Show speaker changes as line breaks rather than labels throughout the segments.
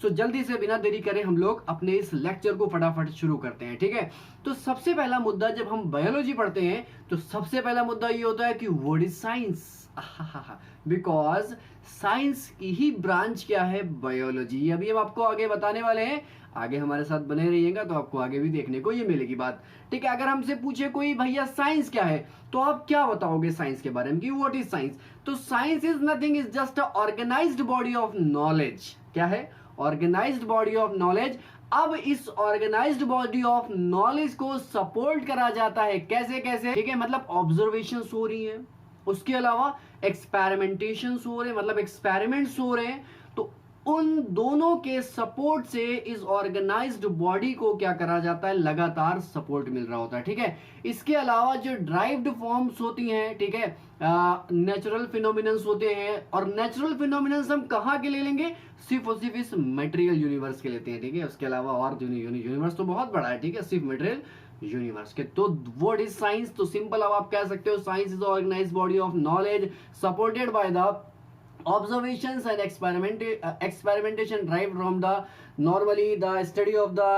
तो जल्दी से बिना देरी करे हम लोग अपने इस लेक्चर को फटाफट शुरू करते हैं, ठीक है। तो सबसे पहला मुद्दा, जब हम बायोलॉजी पढ़ते हैं तो सबसे पहला मुद्दा ये होता है कि what is science. Because science की ही ब्रांच क्या है, बायोलॉजी। अभी हम आपको आगे बताने वाले हैं, आगे हमारे साथ बने रहिएगा तो आपको आगे भी देखने को ये मिलेगी बात, ठीक है। अगर हमसे पूछे कोई भैया साइंस क्या है, तो आप क्या बताओगे साइंस के बारे में कि व्हाट इज साइंस। तो science is nothing, is just a organised body of knowledge. क्या है, ऑर्गेनाइज्ड बॉडी ऑफ नॉलेज। अब इस ऑर्गेनाइज्ड बॉडी ऑफ नॉलेज को सपोर्ट करा जाता है कैसे कैसे, ठीक है। मतलब ऑब्जर्वेशन हो रही है, उसके अलावा एक्सपेरिमेंटेशन हो रहे हैं, मतलब एक्सपेरिमेंट्स हो रहे हैं, तो उन दोनों के सपोर्ट से इस ऑर्गेनाइज्ड बॉडी को क्या करा जाता है, लगातार सपोर्ट मिल रहा होता है, ठीक है। इसके अलावा जो ड्राइव्ड फॉर्म्स होती हैं, ठीक है, नेचुरल फिनोमिनन्स होते हैं, और नेचुरल फिनोमिनन्स हम कहाँ के ले लेंगे, सिर्फ और सिर्फ इस मटेरियल यूनिवर्स के लेते हैं, ठीक है। उसके अलावा और यूनिवर्स तो बहुत बड़ा है, ठीक है, सिर्फ मटेरियल यूनिवर्स के। तो व्हाट इज साइंस, तो सिंपल अब आप कह सकते हो science is organised body of knowledge supported by the observations and experimentation derived from the normally the study of the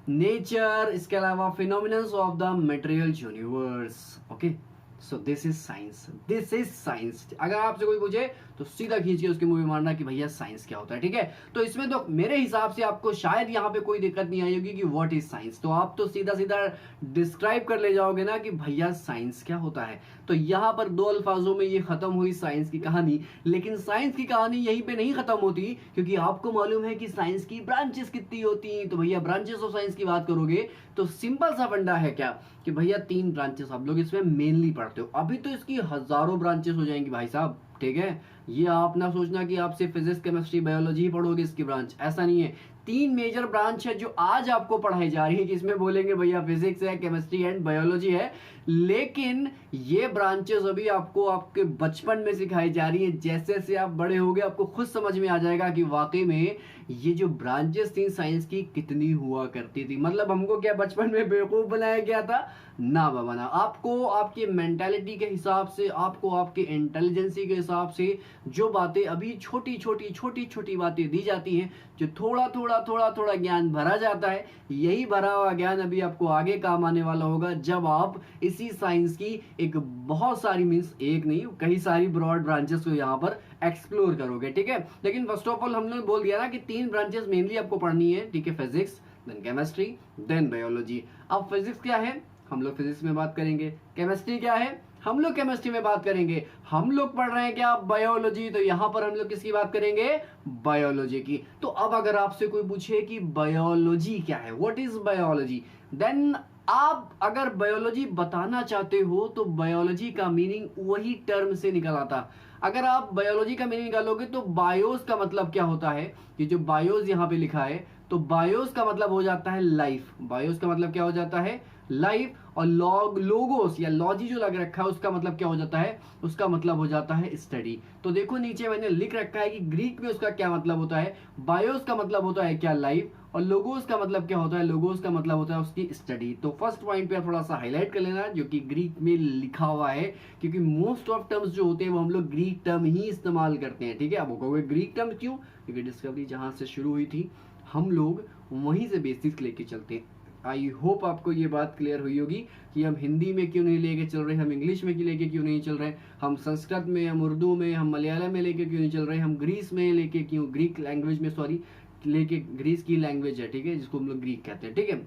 nature, इसके अलावा phenomena of the material universe। okay, so this is science, this is science. अगर आपसे कोई पूछे तो सीधा खींच के उसकी मूवी मारना कि भैया साइंस क्या होता है, ठीक है। तो इसमें तो मेरे हिसाब से आपको शायद यहाँ पे कोई दिक्कत नहीं आई होगी कि व्हाट इज साइंस, तो आप तो सीधा सीधा डिस्क्राइब कर ले जाओगे ना कि भैया साइंस क्या होता है। तो यहाँ पर दो अल्फाजों में ये खत्म हुई साइंस की कहानी। लेकिन साइंस की कहानी यहीं पे नहीं खत्म होती, क्योंकि आपको मालूम है कि साइंस की ब्रांचेस कितनी होती हैं। तो भैया ब्रांचेस ऑफ साइंस की बात करोगे तो सिंपल सा फंडा है क्या कि भैया 3 ब्रांचेस आप लोग इसमें मेनली पढ़ते हो। अभी तो इसकी हजारों ब्रांचेस हो जाएंगी भाई साहब, ठीक है। ये आप ना सोचना कि आप सिर्फ फिजिक्स केमिस्ट्री बायोलॉजी ही पढ़ोगे इसकी ब्रांच, ऐसा नहीं है। 3 मेजर ब्रांच है जो आज आपको पढ़ाई जा रही है, जिसमें बोलेंगे भैया फिजिक्स है, केमिस्ट्री एंड बायोलॉजी है। लेकिन ये ब्रांचेस अभी आपको आपके बचपन में सिखाई जा रही है। जैसे जैसे आप बड़े होगे आपको खुद समझ में आ जाएगा कि वाकई में ये जो ब्रांचेस थी साइंस की कितनी हुआ करती थी। मतलब हमको क्या बचपन में बेवकूफ बनाया गया था ना बाबा ना। आपको आपकी मेंटालिटी के हिसाब से, आपको आपके इंटेलिजेंसी के हिसाब से जो बातें अभी छोटी छोटी बातें दी जाती हैं, जो थोड़ा थोड़ा ज्ञान भरा जाता है, यही भरा हुआ ज्ञान अभी आपको आगे काम आने वाला होगा जब आप इसी साइंस की एक बहुत सारी मींस एक नहीं कई सारी ब्रॉड ब्रांचेस को यहाँ पर एक्सप्लोर करोगे, ठीक है। लेकिन फर्स्ट ऑफ ऑल हमने बोल दिया ना कि 3 ब्रांचेस मेनली आपको पढ़नी है, ठीक है। Physics, then chemistry, then biology. अब फिजिक्स क्या है, हम लोग फिजिक्स में बात करेंगे। केमिस्ट्री क्या है, हम लोग केमिस्ट्री में बात करेंगे। हम लोग पढ़ रहे हैं क्या, बायोलॉजी, तो यहां पर हम लोग किसकी बात करेंगे, बायोलॉजी की। तो अब अगर आपसे कोई पूछे कि बायोलॉजी क्या है, व्हाट इज बायोलॉजी, देन आप अगर बायोलॉजी बताना चाहते हो तो बायोलॉजी का मीनिंग वही टर्म से निकल आता। अगर आप बायोलॉजी का मीनिंग निकालोगे तो बायोस का मतलब क्या होता है, ये जो बायोस यहाँ पे लिखा है, तो बायोस का मतलब हो जाता है लाइफ। बायोस का मतलब क्या हो जाता है, लाइफ। और लोगोस या लॉजी जो लग रखा है उसका मतलब क्या हो जाता है, उसका मतलब हो जाता है स्टडी। तो देखो नीचे मैंने लिख रखा है कि ग्रीक में उसका क्या मतलब होता है, बायोस का मतलब होता है क्या, लाइफ। और लोगोस का मतलब क्या होता है, लोगोस का मतलब होता है उसकी स्टडी। तो फर्स्ट पॉइंट पे थोड़ा सा हाईलाइट कर लेना जो कि ग्रीक में लिखा हुआ है, क्योंकि मोस्ट ऑफ टर्म्स जो होते हैं वो हम लोग ग्रीक टर्म ही इस्तेमाल करते हैं, ठीक है। अब कहोगे ग्रीक टर्म क्यों, क्योंकि डिस्कवरी जहां से शुरू हुई थी हम लोग वहीं से बेसिक्स लेके चलते हैं। आई होप आपको ये बात क्लियर हुई होगी कि हम हिंदी में क्यों नहीं लेके चल रहे, हम इंग्लिश में लेके क्यों नहीं चल रहे, हम संस्कृत में, हम उर्दू में, हम मलयालम में लेके क्यों नहीं चल रहे, हम ग्रीस में लेके क्यों, ग्रीक लैंग्वेज में सॉरी लेके, ग्रीस की लैंग्वेज है, ठीक है, जिसको हम लोग ग्रीक कहते हैं, ठीक है।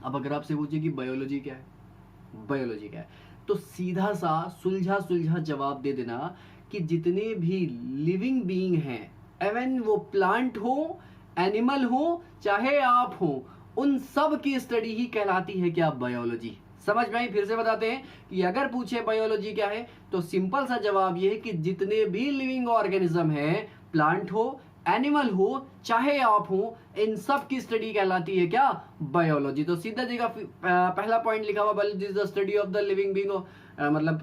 अब आपसे पूछे कि बायोलॉजी क्या है, बायोलॉजी क्या है, तो सीधा सा सुलझा जवाब दे देना कि जितने भी लिविंग बीइंग हैं, इवन वो प्लांट हो, एनिमल हो, चाहे आप हो, उन सब की स्टडी ही कहलाती है क्या, बायोलॉजी। समझ में आई, फिर से बताते हैं कि अगर पूछे बायोलॉजी क्या है तो सिंपल सा जवाब ये है कि जितने भी लिविंग ऑर्गेनिज्म है, प्लांट हो, एनिमल हो, चाहे आप हो, इन सब की स्टडी कहलाती है क्या, बायोलॉजी। तो सीधा जगह पहला पॉइंट लिखा हुआ biology is the study of the living being, मतलब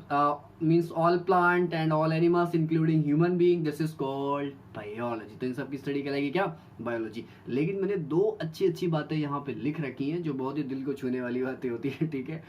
means all plant and all animals including human being, this is called biology. तो इन सब की स्टडी कहलाएगी क्या? बायोलॉजी। लेकिन मैंने दो अच्छी अच्छी बातें यहाँ पे लिख रखी हैं जो बहुत ही दिल को छूने वाली बातें होती है, ठीक है।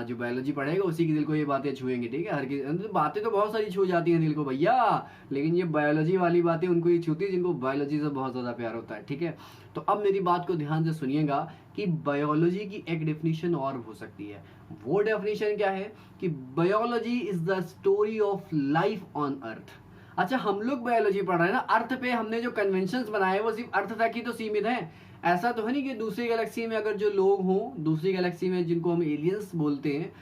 जो बायोलॉजी पढ़ेगा उसी के दिल को ये बातें छुएंगे, ठीक है। हर की बातें तो बहुत सारी छू जाती हैं दिल को भैया, लेकिन ये बायोलॉजी वाली बातें उनको ही छूती है जिनको बायोलॉजी से बहुत ज़्यादा प्यार होता है, ठीक है। तो अब मेरी बात को ध्यान से सुनिएगा कि बायोलॉजी की एक डेफिनेशन और हो सकती है। वो डेफिनेशन क्या है कि biology is the story of life on earth. अच्छा, हम लोग बायोलॉजी पढ़ रहे हैं ना, अर्थ पे हमने जो कन्वेंशंस बनाए वो सिर्फ अर्थ तक ही तो सीमित है। ऐसा तो है नहीं कि दूसरी गैलेक्सी में अगर जो लोग हों, दूसरी गैलेक्सी में जिनको हम एलियंस बोलते हैं,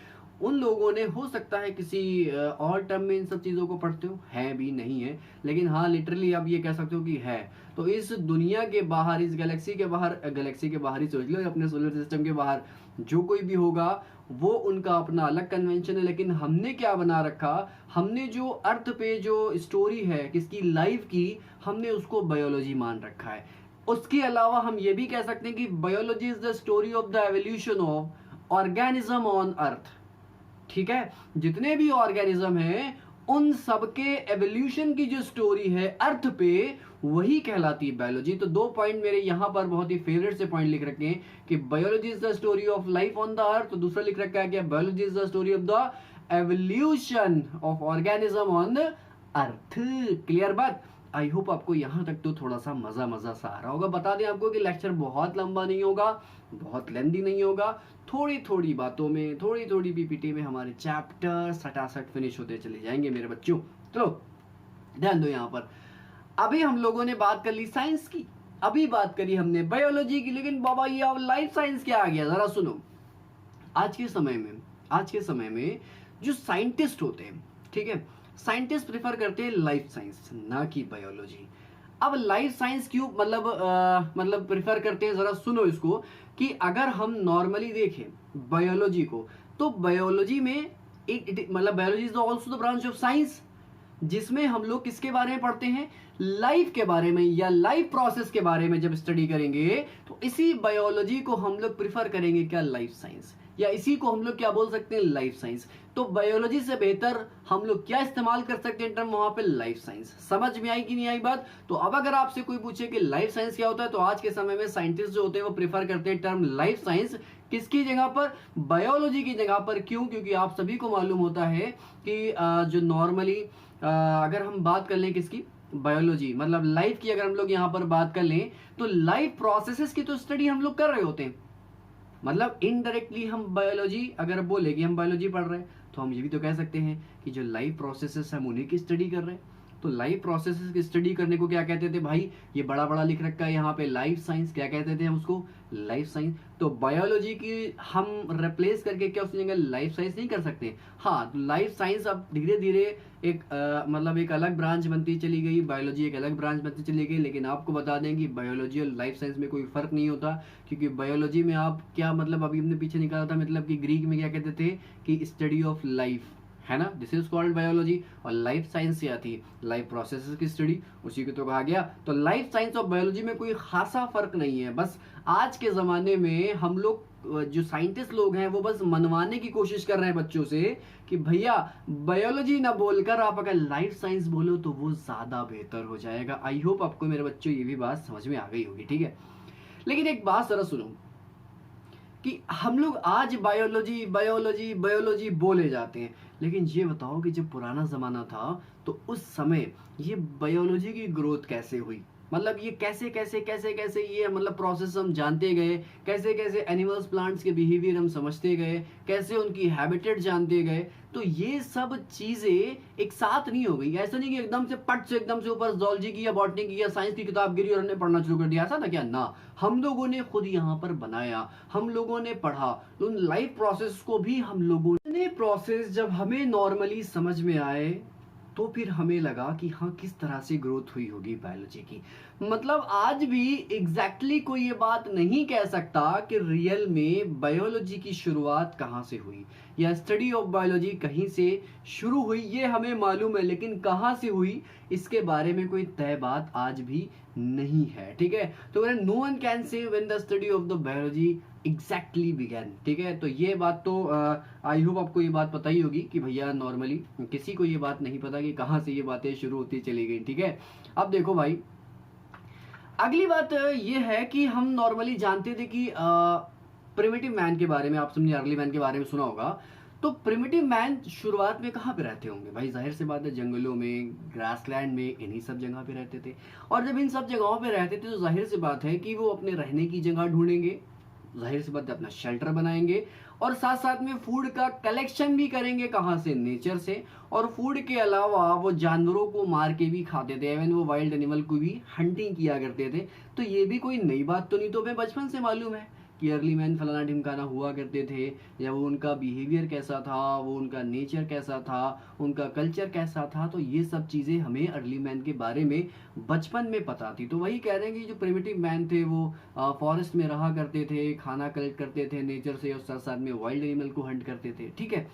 उन लोगों ने हो सकता है किसी और टर्म में इन सब चीज़ों को पढ़ते हो, है भी नहीं है, लेकिन हाँ लिटरली आप ये कह सकते हो कि है। तो इस दुनिया के बाहर, इस गैलेक्सी के बाहर, गैलेक्सी के बाहर ही सोच लो, अपने सोलर सिस्टम के बाहर जो कोई भी होगा वो उनका अपना अलग कन्वेंशन है। लेकिन हमने क्या बना रखा, हमने जो अर्थ पे जो स्टोरी है किसकी, लाइफ की, हमने उसको बायोलॉजी मान रखा है। उसके अलावा हम ये भी कह सकते हैं कि biology is the story of the evolution of organism on earth, ठीक है। जितने भी ऑर्गेनिज्म हैं उन सबके एवोल्यूशन की जो स्टोरी है अर्थ पे, वही कहलाती है बायोलॉजी। तो दो पॉइंट मेरे यहाँ पर बहुत ही फेवरेट से पॉइंट लिख रखे हैं कि biology is the story of life on the earth, तो दूसरा लिख रखा है कि biology is the story of the evolution of organism on the earth. Clear बात? आई होप आपको यहाँ तक तो थोड़ा सा मजा मजा सा आ रहा होगा। बता दें आपको कि लेक्चर बहुत लंबा नहीं होगा, बहुत लेंदी नहीं होगा, थोड़ी थोड़ी बातों में, थोड़ी थोड़ी पीपीटी में हमारे चैप्टर सटासट फिनिश होते चले जाएंगे मेरे बच्चों। चलो ध्यान दो यहाँ पर। अभी हम लोगों ने बात कर ली साइंस की, अभी बात करी हमने बायोलॉजी की, लेकिन बाबा ये अब लाइफ साइंस क्या आ गया, जरा सुनो। आज के समय में जो साइंटिस्ट होते हैं, ठीक है, साइंटिस्ट प्रेफर करते हैं लाइफ साइंस ना कि बायोलॉजी। अब लाइफ साइंस क्यों मतलब प्रेफर करते हैं, जरा सुनो इसको। कि अगर हम नॉर्मली देखें बायोलॉजी को, तो बायोलॉजी में एक मतलब biology is also the branch of science, जिसमें हम लोग किसके बारे में पढ़ते हैं, लाइफ के बारे में या लाइफ प्रोसेस के बारे में जब स्टडी करेंगे, तो इसी बायोलॉजी को हम लोग प्रिफर करेंगे क्या, लाइफ साइंस, या इसी को हम लोग क्या बोल सकते हैं, लाइफ साइंस। तो बायोलॉजी से बेहतर हम लोग क्या इस्तेमाल कर सकते हैं टर्म वहां पे, लाइफ साइंस। समझ में आई कि नहीं आई बात? तो अब अगर आपसे कोई पूछे कि लाइफ साइंस क्या होता है, तो आज के समय में साइंटिस्ट जो होते हैं वो प्रेफर करते हैं टर्म लाइफ साइंस, किसकी जगह पर, बायोलॉजी की जगह पर। क्यों? क्योंकि आप सभी को मालूम होता है कि जो नॉर्मली अगर हम बात कर लें किसकी, बायोलॉजी मतलब लाइफ की, अगर हम लोग यहाँ पर बात कर लें तो लाइफ प्रोसेसेस की तो स्टडी हम लोग कर रहे होते हैं। मतलब इनडायरेक्टली हम बायोलॉजी अगर बोले कि हम बायोलॉजी पढ़ रहे हैं, तो हम ये भी तो कह सकते हैं कि जो लाइफ प्रोसेसेस हम उन्हीं की स्टडी कर रहे हैं। तो लाइफ प्रोसेसेस की स्टडी करने को क्या कहते थे भाई, ये बड़ा बड़ा लिख रखा है यहाँ पे, लाइफ साइंस। क्या कहते थे हम उसको, लाइफ साइंस। तो बायोलॉजी की हम रिप्लेस करके क्या उसकी जगह लाइफ साइंस नहीं कर सकते। हाँ, तो लाइफ साइंस अब धीरे धीरे एक मतलब एक अलग ब्रांच बनती चली गई, बायोलॉजी एक अलग ब्रांच बनती चली गई। लेकिन आपको बता दें कि बायोलॉजी और लाइफ साइंस में कोई फर्क नहीं होता, क्योंकि बायोलॉजी में आप क्या मतलब अभी हमने पीछे निकाला था, मतलब कि ग्रीक में क्या कहते थे कि स्टडी ऑफ लाइफ, है ना, दिस इज कॉल्ड बायोलॉजी। और लाइफ साइंस से आती है लाइफ प्रोसेसेस की स्टडी, उसी को तो कहा गया। तो लाइफ साइंस और बायोलॉजी में कोई खासा फर्क नहीं है। बस आज के ज़माने में हम लोग जो साइंटिस्ट लोग हैं वो बस मनवाने की कोशिश कर रहे हैं बच्चों से कि भैया बायोलॉजी ना बोलकर आप अगर लाइफ साइंस बोलो तो वो ज़्यादा बेहतर हो जाएगा। आई होप आपको मेरे बच्चों ये भी बात समझ में आ गई होगी, ठीक है। लेकिन एक बात जरा सुनो कि हम लोग आज बायोलॉजी बायोलॉजी बायोलॉजी बोले जाते हैं, लेकिन ये बताओ कि जब पुराना ज़माना था तो उस समय ये बायोलॉजी की ग्रोथ कैसे हुई, मतलब ये कैसे कैसे कैसे कैसे ये मतलब प्रोसेस हम जानते गए, कैसे कैसे एनिमल्स प्लांट्स के बिहेवियर हम समझते गए, कैसे उनकी हैबिटेट जानते गए। तो ये सब चीज़ें एक साथ नहीं हो गई। ऐसा नहीं कि एकदम से पट से एकदम से ऊपर जूलॉजी की या बॉटनी की या साइंस की किताब गिरी और हमने पढ़ना शुरू कर दिया, ऐसा था क्या? ना, हम लोगों ने खुद यहाँ पर बनाया, हम लोगों ने पढ़ा, उन लाइफ प्रोसेस को भी हम लोगों ने प्रोसेस जब हमें नॉर्मली समझ में आए तो फिर हमें लगा कि हाँ किस तरह से ग्रोथ हुई होगी बायोलॉजी की। मतलब आज भी एग्जैक्टली कोई ये बात नहीं कह सकता कि रियल में बायोलॉजी की शुरुआत कहाँ से हुई या स्टडी ऑफ बायोलॉजी कहीं से शुरू हुई, ये हमें मालूम है, लेकिन कहाँ से हुई इसके बारे में कोई तय बात आज भी नहीं है, ठीक है। तो no one can say when the study of the biology exactly began. ठीक है, तो ये बात तो आई होप आपको ये बात पता ही होगी कि भैया नॉर्मली किसी को ये बात नहीं पता कि कहाँ से ये बातें शुरू होती चली गई। ठीक है, अब देखो भाई, अगली बात ये है कि हम नॉर्मली जानते थे कि प्रिमिटिव मैन के बारे में, आप सबने अर्ली मैन के बारे में सुना होगा। तो प्रिमिटिव मैन शुरुआत में कहाँ पे रहते होंगे भाई? जाहिर सी बात है जंगलों में, ग्रासलैंड में, इन्हीं सब जगह पे रहते थे। और जब इन सब जगहों पे रहते थे तो जाहिर सी बात है कि वो अपने रहने की जगह ढूंढेंगे, जाहिर सी बात है अपना शेल्टर बनाएंगे, और साथ साथ में फूड का कलेक्शन भी करेंगे। कहाँ से? नेचर से। और फूड के अलावा वो जानवरों को मार के भी खाते थे, इवन वो वाइल्ड एनिमल को भी हंटिंग किया करते थे। तो ये भी कोई नई बात तो नहीं, तो हमें बचपन से मालूम है कि अर्ली मैन फलाना ढिमकाना हुआ करते थे, या वो उनका बिहेवियर कैसा था, वो उनका नेचर कैसा था, उनका कल्चर कैसा था। तो ये सब चीज़ें हमें अर्ली मैन के बारे में बचपन में पता थी। तो वही कह रहे हैं कि जो प्रिमिटिव मैन थे वो फॉरेस्ट में रहा करते थे, खाना कलेक्ट करते थे नेचर से, और साथ साथ में वाइल्ड एनिमल को हंट करते थे। ठीक है,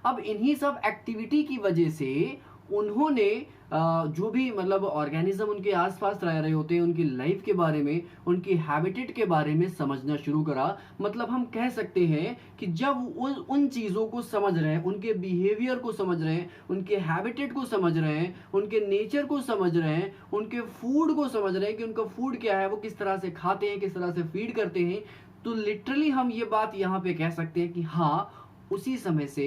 अब इन्हीं सब एक्टिविटी की वजह से उन्होंने जो भी मतलब ऑर्गेनिज्म उनके आसपास रह रहे होते हैं, उनकी लाइफ के बारे में, उनकी हैबिटेट के बारे में समझना शुरू करा। मतलब हम कह सकते हैं कि जब उन चीज़ों को समझ रहे हैं, उनके बिहेवियर को समझ रहे हैं, उनके हैबिटेट को समझ रहे हैं, उनके नेचर को समझ रहे हैं, उनके फूड को समझ रहे हैं कि उनका फूड क्या है, वो किस तरह से खाते हैं, किस तरह से फीड करते हैं, तो लिटरली हम ये बात यहाँ पे कह सकते हैं कि हाँ, उसी समय से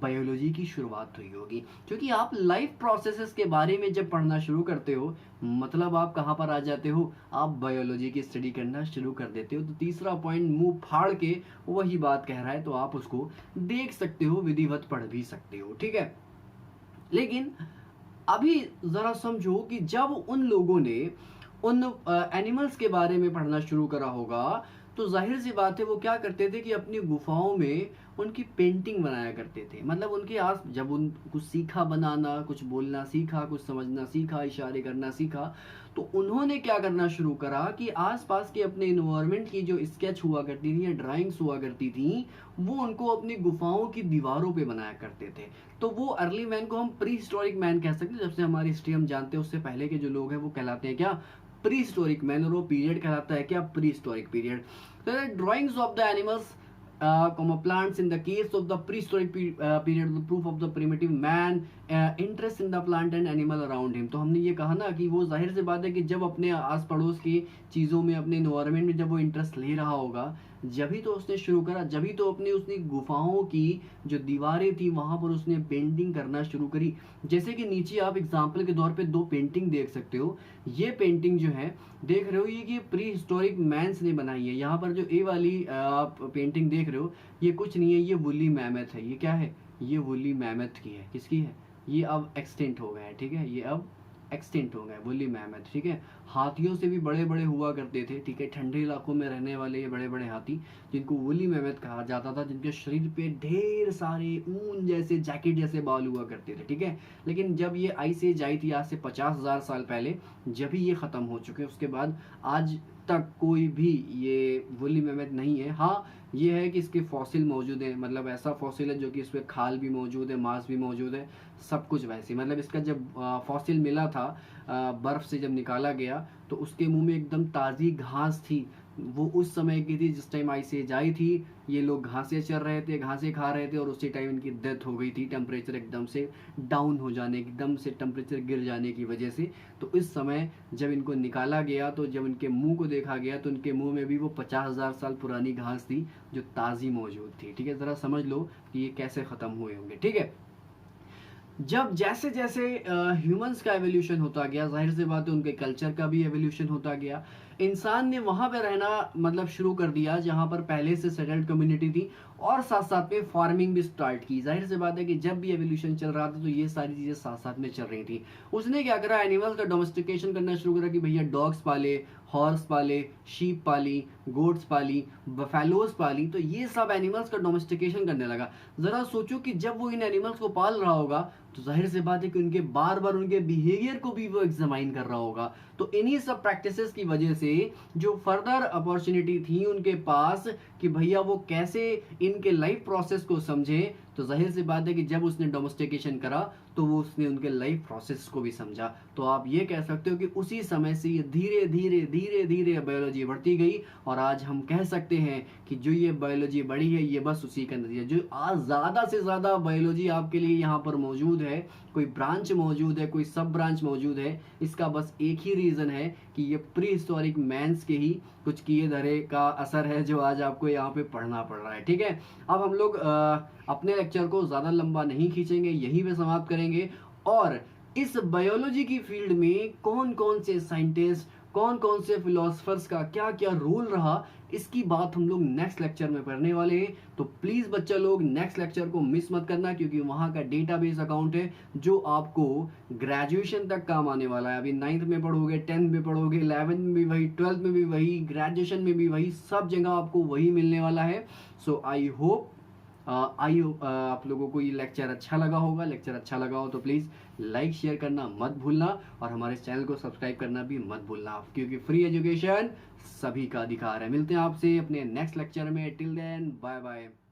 बायोलॉजी की शुरुआत हुई होगी। क्योंकि आप लाइफ प्रोसेसेस के बारे में जब पढ़ना शुरू करते हो, मतलब आप कहाँ पर आ जाते हो? आप बायोलॉजी की स्टडी करना शुरू कर देते हो। तो तीसरा पॉइंट मुंह फाड़ के वही बात कह रहा है, तो आप उसको देख सकते हो, विधिवत पढ़ भी सकते हो। ठीक है, लेकिन अभी जरा समझो कि जब उन लोगों ने उन एनिमल्स के बारे में पढ़ना शुरू करा होगा, तो जाहिर सी बात है वो क्या करते थे कि अपनी गुफाओं में उनकी पेंटिंग बनाया करते थे। मतलब उनके आस जब उन कुछ सीखा बनाना, कुछ बोलना सीखा, कुछ समझना सीखा, इशारे करना सीखा, तो उन्होंने क्या करना शुरू करा कि आसपास के अपने इन्वायरमेंट की जो स्केच हुआ करती थी या ड्राइंग्स हुआ करती थी, वो उनको अपनी गुफाओं की दीवारों पे बनाया करते थे। तो वो अर्ली मैन को हम प्री हिस्टोरिक मैन कह सकते हैं। जब से हमारी हिस्ट्री हम जानते हैं, उससे पहले के जो लोग हैं वो कहलाते हैं क्या? Prehistoric man. और वो पीरियड कहलाता है क्या? Prehistoric period. तो drawings of the animals plants in the case of the prehistoric period, the proof of the primitive man interest in the plant and animal around him। तो हमने ये कहा ना कि वो जाहिर सी बात है कि जब अपने आस पड़ोस की चीज़ों में, अपने इन्वायरमेंट में जब वो इंटरेस्ट ले रहा होगा, जभी तो उसने शुरू करा, जभी तो अपने उसने गुफाओं की जो दीवारें थी वहां पर उसने पेंटिंग करना शुरू करी। जैसे कि नीचे आप एग्जाम्पल के तौर पे दो पेंटिंग देख सकते हो। ये पेंटिंग जो है देख रहे हो, ये कि प्री हिस्टोरिक मैंस ने बनाई है। यहाँ पर जो ए वाली आप पेंटिंग देख रहे हो, ये कुछ नहीं है, ये वुली मैमथ है। ये क्या है? ये वुली मैमथ की है। किसकी है? ये अब एक्सटेंट हो गया है। ठीक है, ये अब एक्सटेंट हो गए वुली मैमथ। ठीक है, हाथियों से भी बड़े बड़े हुआ करते थे। ठीक है, ठंडे इलाकों में रहने वाले ये बड़े बड़े हाथी, जिनको वुली मैमथ कहा जाता था, जिनके शरीर पे ढेर सारे ऊन जैसे, जैकेट जैसे बाल हुआ करते थे। ठीक है, लेकिन जब ये आइस एज आई थी आज से 50,000 साल पहले, जब भी ये ख़त्म हो चुके, उसके बाद आज तक कोई भी ये वुली मैमथ नहीं है। हाँ, ये है कि इसके फॉसिल मौजूद है, मतलब ऐसा फॉसिल है जो कि इसमें खाल भी मौजूद है, मांस भी मौजूद है, सब कुछ वैसे। मतलब इसका जब फॉसिल मिला था, बर्फ़ से जब निकाला गया, तो उसके मुंह में एकदम ताज़ी घास थी। वो उस समय की थी जिस टाइम आइस एज आई थी। ये लोग घासें चर रहे थे, घासें खा रहे थे, और उसी टाइम इनकी डेथ हो गई थी, टेम्परेचर एकदम से डाउन हो जाने, एकदम से टेम्परेचर गिर जाने की वजह से। तो इस समय जब इनको निकाला गया, तो जब इनके मुंह को देखा गया, तो इनके मुंह में भी वो 50,000 साल पुरानी घास थी जो ताज़ी मौजूद थी। ठीक है, ज़रा समझ लो कि ये कैसे ख़त्म हुए होंगे। ठीक है, जब जैसे जैसे ह्यूमंस का एवोल्यूशन होता गया, जाहिर सी बात है उनके कल्चर का भी एवोल्यूशन होता गया। इंसान ने वहाँ पे रहना मतलब शुरू कर दिया जहाँ पर पहले से सेटल्ड कम्युनिटी थी, और साथ साथ में फार्मिंग भी स्टार्ट की। जाहिर सी बात है कि जब भी एवोल्यूशन चल रहा था तो ये सारी चीज़ें साथ साथ में चल रही थी। उसने क्या करा? एनिमल्स का डोमेस्टिकेशन करना शुरू करा कि भैया डॉग्स पाले, हॉर्स पाले, शीप पाली, गोट्स पाली, बफेलोज पाली। तो ये सब एनिमल्स का डोमेस्टिकेशन करने लगा। ज़रा सोचो कि जब वो इन एनिमल्स को पाल रहा होगा, तो जाहिर सी बात है कि उनके बार बार उनके बिहेवियर को भी वो एग्जामाइन कर रहा होगा। तो इन्हीं सब प्रैक्टिसेस की वजह से जो फर्दर अपॉर्चुनिटी थी उनके पास कि भैया वो कैसे इनके लाइफ प्रोसेस को समझे, तो जाहिर सी बात है कि जब उसने डोमेस्टिकेशन करा तो वो उसने उनके लाइफ प्रोसेस को भी समझा। तो आप ये कह सकते हो कि उसी समय से ये धीरे धीरे धीरे धीरे बायोलॉजी बढ़ती गई, और आज हम कह सकते हैं कि जो ये बायोलॉजी बढ़ी है ये बस उसी का नतीजा, जो आज ज़्यादा से ज़्यादा बायोलॉजी आपके लिए यहाँ पर मौजूद है, कोई ब्रांच मौजूद है, कोई सब ब्रांच मौजूद है, इसका बस एक ही रीज़न है कि ये प्री हिस्टोरिक मैंस के ही कुछ किए धरे का असर है जो आज आपको यहाँ पे पढ़ना पड़ रहा है। ठीक है, अब हम लोग अपने लेक्चर को ज़्यादा लंबा नहीं खींचेंगे, यहीं पे समाप्त करेंगे। और इस बायोलॉजी की फील्ड में कौन कौन से साइंटिस्ट, कौन कौन से फिलोसफर्स का क्या क्या रोल रहा, इसकी बात हम लोग नेक्स्ट लेक्चर में पढ़ने वाले हैं। तो प्लीज़ बच्चा लोग नेक्स्ट लेक्चर को मिस मत करना, क्योंकि वहाँ का डेटाबेस अकाउंट है जो आपको ग्रेजुएशन तक काम आने वाला है। अभी 9th में पढ़ोगे, 10th में पढ़ोगे, 11th में भी वही, 12th में भी वही, ग्रेजुएशन में भी वही, सब जगह आपको वही मिलने वाला है। सो आई होप आप लोगों को ये लेक्चर अच्छा लगा होगा। लेक्चर अच्छा लगा हो तो प्लीज़ लाइक शेयर करना मत भूलना, और हमारे चैनल को सब्सक्राइब करना भी मत भूलना, क्योंकि फ्री एजुकेशन सभी का अधिकार है। मिलते हैं आपसे अपने नेक्स्ट लेक्चर में। Till then bye bye.